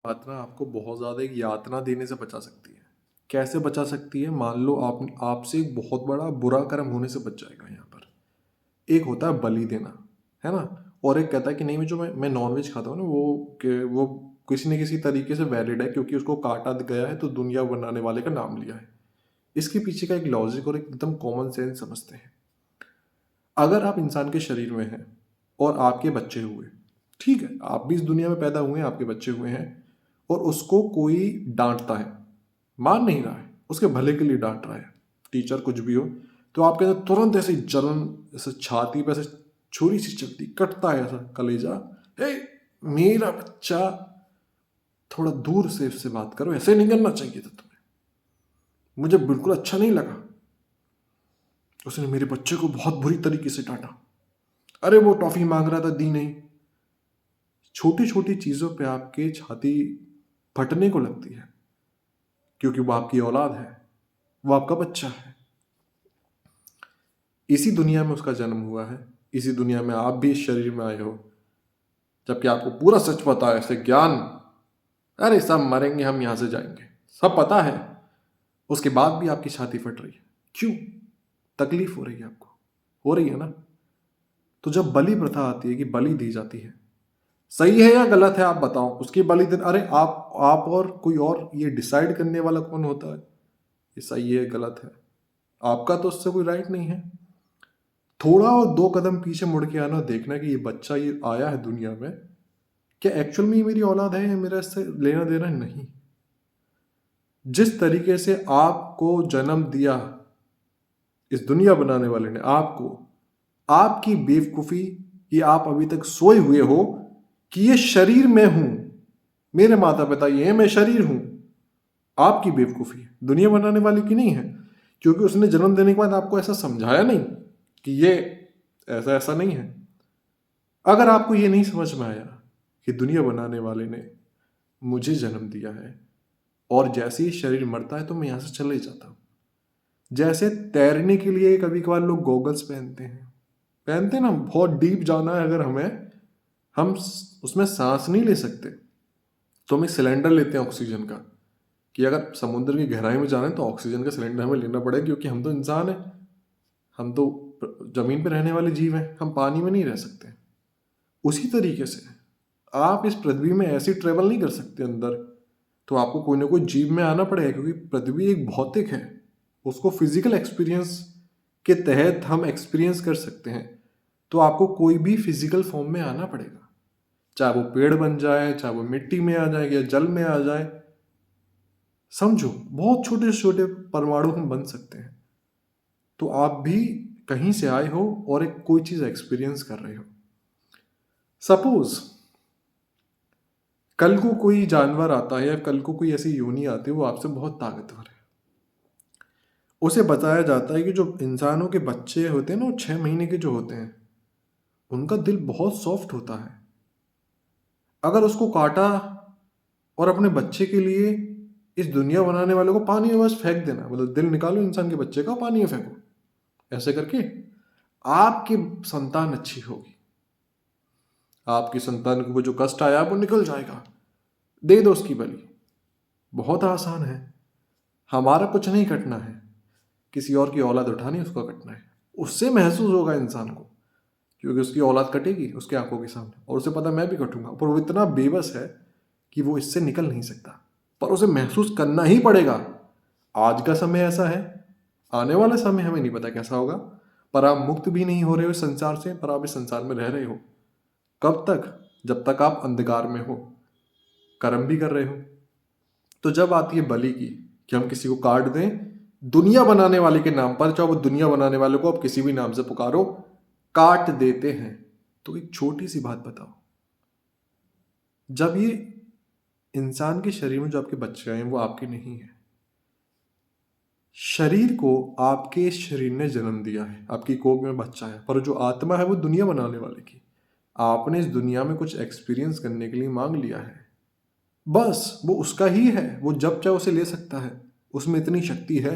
यात्रा आपको बहुत ज़्यादा एक यातना देने से बचा सकती है। कैसे बचा सकती है? मान लो आपसे एक बहुत बड़ा बुरा कर्म होने से बच जाएगा यहाँ पर। एक होता है बलि देना, है ना? और एक कहता है कि नहीं, मैं नॉन-वेज खाता हूँ ना, वो किसी न किसी तरीके से वैलिड है क्योंकि उसको काटा गया है तो दुनिया बनाने वाले का नाम लिया है। इसके पीछे का एक लॉजिक और एकदम कॉमन सेंस समझते हैं। अगर आप इंसान के शरीर में हैं और आपके बच्चे हुए, ठीक है, आप भी इस दुनिया में पैदा हुए हैं, आपके बच्चे हुए हैं और उसको कोई डांटता है, मार नहीं रहा है, उसके भले के लिए डांट रहा है, टीचर कुछ भी हो, तो आपके अंदर तुरंत ऐसी जलन, ऐसे छाती पे ऐसे छुरी सी चलती, कटता है ऐसा कलेजा। हे, मेरा बच्चा, थोड़ा दूर से इससे बात करो, ऐसे नहीं करना चाहिए था तुम्हें, मुझे बिल्कुल अच्छा नहीं लगा, उसने मेरे बच्चे को बहुत बुरी तरीके से डांटा, अरे वो टॉफी मांग रहा था, दी नहीं। छोटी छोटी चीजों पे आपके छाती फटने को लगती है क्योंकि वो आपकी औलाद है, वो आपका बच्चा है। इसी दुनिया में उसका जन्म हुआ है, इसी दुनिया में आप भी इस शरीर में आए हो, जबकि आपको पूरा सच पता है, ऐसे ज्ञान, अरे सब मरेंगे, हम यहां से जाएंगे, सब पता है, उसके बाद भी आपकी छाती फट रही है। क्यों? तकलीफ हो रही है आपको, हो रही है ना? तो जब बलि प्रथा आती है कि बलि दी जाती है, सही है या गलत है आप बताओ, उसकी बलि दिन, अरे आप और कोई और, ये डिसाइड करने वाला कौन होता है ये सही है गलत है? आपका तो उससे कोई राइट नहीं है। थोड़ा और दो कदम पीछे मुड़ के आना, देखना कि ये बच्चा ये आया है दुनिया में, क्या एक्चुअल में ये मेरी औलाद है या मेरा इससे लेना देना नहीं? जिस तरीके से आपको जन्म दिया इस दुनिया बनाने वाले ने आपको, आपकी बेवकूफी, ये आप अभी तक सोए हुए हो कि ये शरीर में हूं, मेरे माता पिता ये है, मैं शरीर हूं। आपकी बेवकूफी है, दुनिया बनाने वाले की नहीं है, क्योंकि उसने जन्म देने के बाद आपको ऐसा समझाया नहीं कि ये ऐसा ऐसा नहीं है। अगर आपको ये नहीं समझ में आया कि दुनिया बनाने वाले ने मुझे जन्म दिया है और जैसे ही शरीर मरता है तो मैं यहां से चले जाता हूं। जैसे तैरने के लिए कभी कभार लोग गॉगल्स पहनते हैं ना, बहुत डीप जाना है अगर हमें, हम उसमें सांस नहीं ले सकते तो हम एक सिलेंडर लेते हैं ऑक्सीजन का, कि अगर समुद्र की गहराई में जाना है तो ऑक्सीजन का सिलेंडर हमें लेना पड़ेगा, क्योंकि हम तो इंसान हैं, हम तो जमीन पर रहने वाले जीव हैं, हम पानी में नहीं रह सकते। उसी तरीके से आप इस पृथ्वी में ऐसे ट्रेवल नहीं कर सकते अंदर, तो आपको कोई ना कोई जीव में आना पड़ेगा, क्योंकि पृथ्वी एक भौतिक है, उसको फिजिकल एक्सपीरियंस के तहत हम एक्सपीरियंस कर सकते हैं। तो आपको कोई भी फिजिकल फॉर्म में आना पड़ेगा, चाहे वो पेड़ बन जाए, चाहे वो मिट्टी में आ जाए या जल में आ जाए। समझो, बहुत छोटे छोटे परमाणु हम बन सकते हैं। तो आप भी कहीं से आए हो और एक कोई चीज एक्सपीरियंस कर रहे हो। सपोज कल को कोई जानवर आता है या कल को कोई ऐसी योनि आती है, वो आपसे बहुत ताकतवर है, उसे बताया जाता है कि जो इंसानों के बच्चे होते हैं ना, वो 6 महीने के जो होते हैं, उनका दिल बहुत सॉफ्ट होता है। अगर उसको काटा और अपने बच्चे के लिए इस दुनिया बनाने वाले को पानी में बस फेंक देना, मतलब दिल निकालो इंसान के बच्चे का, पानी में फेंको, ऐसे करके आपकी संतान अच्छी होगी, आपकी संतान को जो कष्ट आया वो निकल जाएगा, दे दो उसकी बलि। बहुत आसान है, हमारा कुछ नहीं कटना है, किसी और की औलाद उठानी उसको कटना है। उससे महसूस होगा इंसान को, क्योंकि उसकी औलाद कटेगी उसके आंखों के सामने और उसे पता मैं भी कटूंगा, पर वो इतना बेबस है कि वो इससे निकल नहीं सकता, पर उसे महसूस करना ही पड़ेगा। आज का समय ऐसा है, आने वाला समय हमें नहीं पता कैसा होगा, पर आप मुक्त भी नहीं हो रहे हो इस संसार से, पर आप इस संसार में रह रहे हो। कब तक? जब तक आप अंधकार में हो, कर्म भी कर रहे हो। तो जब आती है बलि की, कि हम किसी को काट दें दुनिया बनाने वाले के नाम पर, चाहे वो दुनिया बनाने वाले को आप किसी भी नाम से पुकारो, काट देते हैं। तो एक छोटी सी बात बताओ, जब ये इंसान के शरीर में जो आपके बच्चे हैं वो आपके नहीं है, शरीर को आपके शरीर ने जन्म दिया है, आपकी कोख में बच्चा है, पर जो आत्मा है वो दुनिया बनाने वाले की, आपने इस दुनिया में कुछ एक्सपीरियंस करने के लिए मांग लिया है, बस वो उसका ही है, वो जब चाहे उसे ले सकता है, उसमें इतनी शक्ति है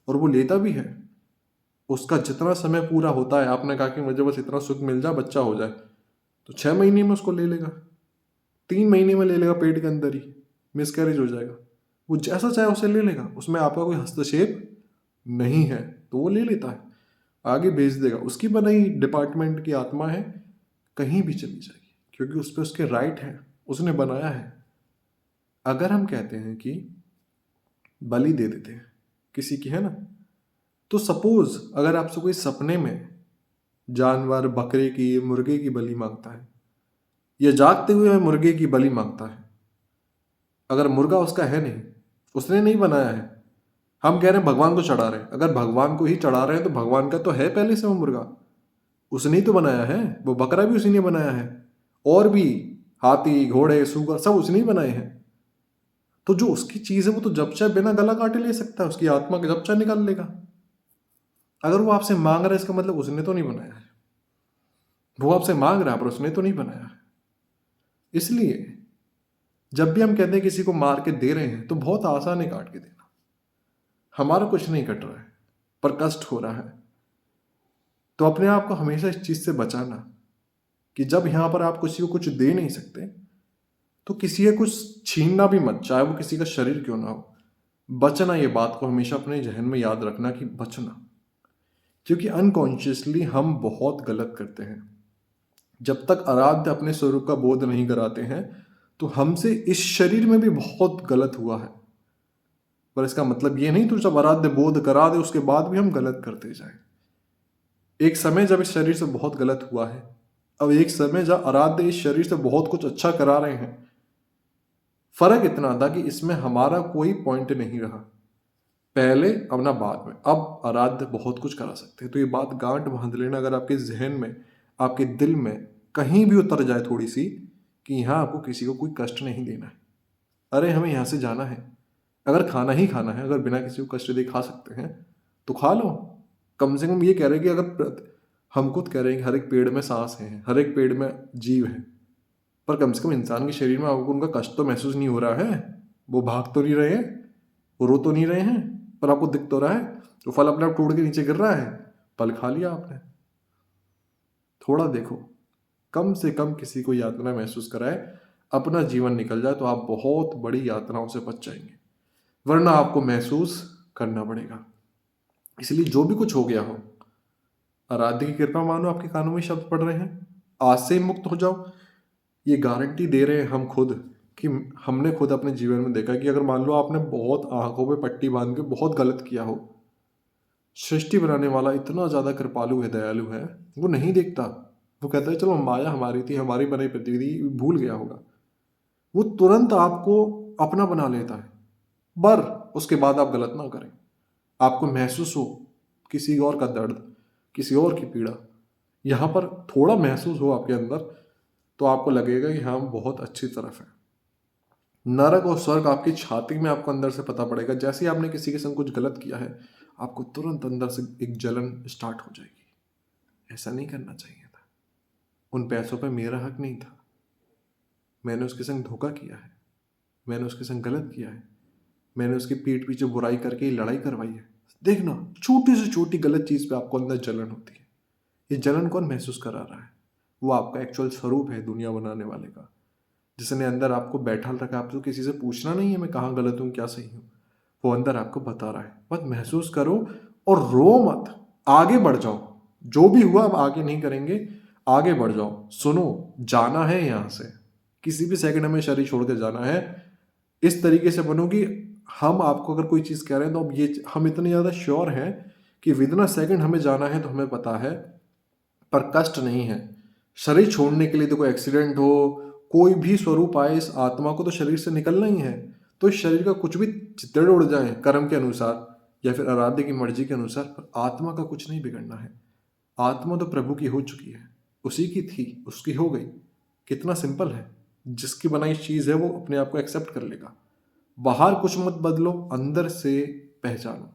और वो लेता भी है। उसका जितना समय पूरा होता है, आपने कहा कि मुझे बस इतना सुख मिल जाए, बच्चा हो जाए, तो 6 महीने में उसको ले लेगा, 3 महीने में ले लेगा पेट के अंदर ही। मिसकैरेज हो जाएगा। वो जैसा चाहे उसे ले लेगा, उसमें आपका कोई हस्तक्षेप नहीं है, तो वो ले लेता है, आगे भेज देगा। उसकी बनाई डिपार्टमेंट की आत्मा है, कहीं भी चली जाएगी, क्योंकि उस पर उसके राइट है, उसने बनाया है। अगर हम कहते हैं कि बलि दे देते हैं किसी की, है ना, तो सपोज अगर आपसे कोई सपने में जानवर, बकरे की, मुर्गे की बलि मांगता है, या जागते हुए मुर्गे की बलि मांगता है, अगर मुर्गा उसका है नहीं, उसने नहीं बनाया है, हम कह रहे हैं भगवान को चढ़ा रहे हैं, अगर भगवान को ही चढ़ा रहे हैं तो भगवान का तो है पहले से वो मुर्गा, उसने ही तो बनाया है। वो बकरा भी उसी ने बनाया है, और भी हाथी, घोड़े, सूगर सब उसने ही बनाए हैं। तो जो उसकी चीज है वो तो जब चाहे बिना गला काटे ले सकता है, उसकी आत्मा के जब चाहे निकाल लेगा। अगर वो आपसे मांग रहा है, इसका मतलब उसने तो नहीं बनाया है। वो आपसे मांग रहा है पर उसने तो नहीं बनाया है। इसलिए जब भी हम कहते हैं किसी को मार के दे रहे हैं, तो बहुत आसान है काट के देना। हमारा कुछ नहीं कट रहा है, पर कष्ट हो रहा है। तो अपने आप को हमेशा इस चीज से बचाना कि जब यहां पर आप किसी को कुछ दे नहीं सकते, तो किसी का कुछ छीनना भी मत, चाहे वो किसी का शरीर क्यों ना हो। बचना, ये बात को हमेशा अपने जहन में याद रखना कि बचना, क्योंकि अनकॉन्शियसली हम बहुत गलत करते हैं। जब तक आराध्य अपने स्वरूप का बोध नहीं कराते हैं, तो हमसे इस शरीर में भी बहुत गलत हुआ है। पर इसका मतलब ये नहीं तो जब आराध्य बोध करा दे उसके बाद भी हम गलत करते जाएं। एक समय जब इस शरीर से बहुत गलत हुआ है, अब एक समय जब आराध्य इस शरीर से बहुत कुछ अच्छा करा रहे हैं। फर्क इतना था कि इसमें हमारा कोई पॉइंट नहीं रहा, पहले अब ना बाद में। अब आराध्य बहुत कुछ करा सकते हैं। तो ये बात गांठ बांध लेना, अगर आपके जहन में, आपके दिल में कहीं भी उतर जाए थोड़ी सी, कि यहाँ आपको किसी को कोई कष्ट नहीं देना है। अरे हमें यहाँ से जाना है, अगर खाना ही खाना है, अगर बिना किसी को कष्ट दे खा सकते हैं तो खा लो। कम से कम ये कह रहे हैं कि अगर हम खुद कह रहे हैं कि हर एक पेड़ में सांस है, हर एक पेड़ में जीव है, पर कम से कम इंसान के शरीर में आपको उनका कष्ट तो महसूस नहीं हो रहा है। वो भाग तो नहीं रहे हैं, वो रो तो नहीं रहे हैं, पर आपको दिख तो रहा है। तो फल अपने आप टूट के नीचे गिर रहा है, फल खा लिया आपने। थोड़ा देखो, कम से कम किसी को यातना महसूस कराए, अपना जीवन निकल जाए, तो आप बहुत बड़ी यातनाओं से बच जाएंगे। वरना आपको महसूस करना पड़ेगा। इसलिए जो भी कुछ हो गया हो, आराध्य की कृपा मानो आपके कानों में शब्द पड़ रहे हैं, आज से ही मुक्त हो जाओ। ये गारंटी दे रहे हैं हम खुद, कि हमने खुद अपने जीवन में देखा कि अगर मान लो आपने बहुत आंखों पे पट्टी बांध के बहुत गलत किया हो, सृष्टि बनाने वाला इतना ज्यादा कृपालु है, दयालु है, वो नहीं देखता। वो कहता है चलो माया हमारी थी, हमारी बनाई प्रतिनिधि भूल गया होगा। वो तुरंत आपको अपना बना लेता है, पर उसके बाद आप गलत ना करें। आपको महसूस हो किसी और का दर्द, किसी और की पीड़ा, यहाँ पर थोड़ा महसूस हो आपके अंदर, तो आपको लगेगा कि हाँ, हम बहुत अच्छी तरफ है। नरक और स्वर्ग आपकी छाती में आपको अंदर से पता पड़ेगा। जैसे ही आपने किसी के संग कुछ गलत किया है, आपको तुरंत अंदर से एक जलन स्टार्ट हो जाएगी। ऐसा नहीं करना चाहिए था, उन पैसों पे मेरा हक नहीं था, मैंने उसके संग धोखा किया है, मैंने उसके संग गलत किया है, मैंने उसकी पीठ पीछे बुराई करके लड़ाई करवाई है। देखना, छोटी से छोटी गलत चीज पे आपको अंदर जलन होती है। ये जलन कौन महसूस करा रहा है? वो आपका एक्चुअल स्वरूप है, दुनिया बनाने वाले का, जिसने अंदर आपको बैठा रखा। आपको किसी से पूछना नहीं है मैं कहाँ गलत हूँ, क्या सही हूँ, वो अंदर आपको बता रहा है। बस महसूस करो और रो मत, आगे बढ़ जाओ। जो भी हुआ अब आगे नहीं करेंगे, आगे बढ़ जाओ। सुनो, जाना है यहाँ से, किसी भी सेकंड हमें शरीर छोड़ के जाना है। इस तरीके से बनो कि हम आपको अगर कोई चीज़ कह रहे हैं तो अब ये हम इतने ज़्यादा श्योर हैं कि विदिन अ सेकंड हमें जाना है, तो हमें पता है, पर कष्ट नहीं है। शरीर छोड़ने के लिए तो कोई एक्सीडेंट हो, कोई भी स्वरूप आए, इस आत्मा को तो शरीर से निकलना ही है। तो इस शरीर का कुछ भी चित्तड़ उड़ जाए कर्म के अनुसार या फिर आराध्य की मर्जी के अनुसार, पर आत्मा का कुछ नहीं बिगड़ना है। आत्मा तो प्रभु की हो चुकी है, उसी की थी, उसकी हो गई। कितना सिंपल है। जिसकी बनाई चीज है वो अपने आप को एक्सेप्ट कर लेगा। बाहर कुछ मत बदलो, अंदर से पहचानो।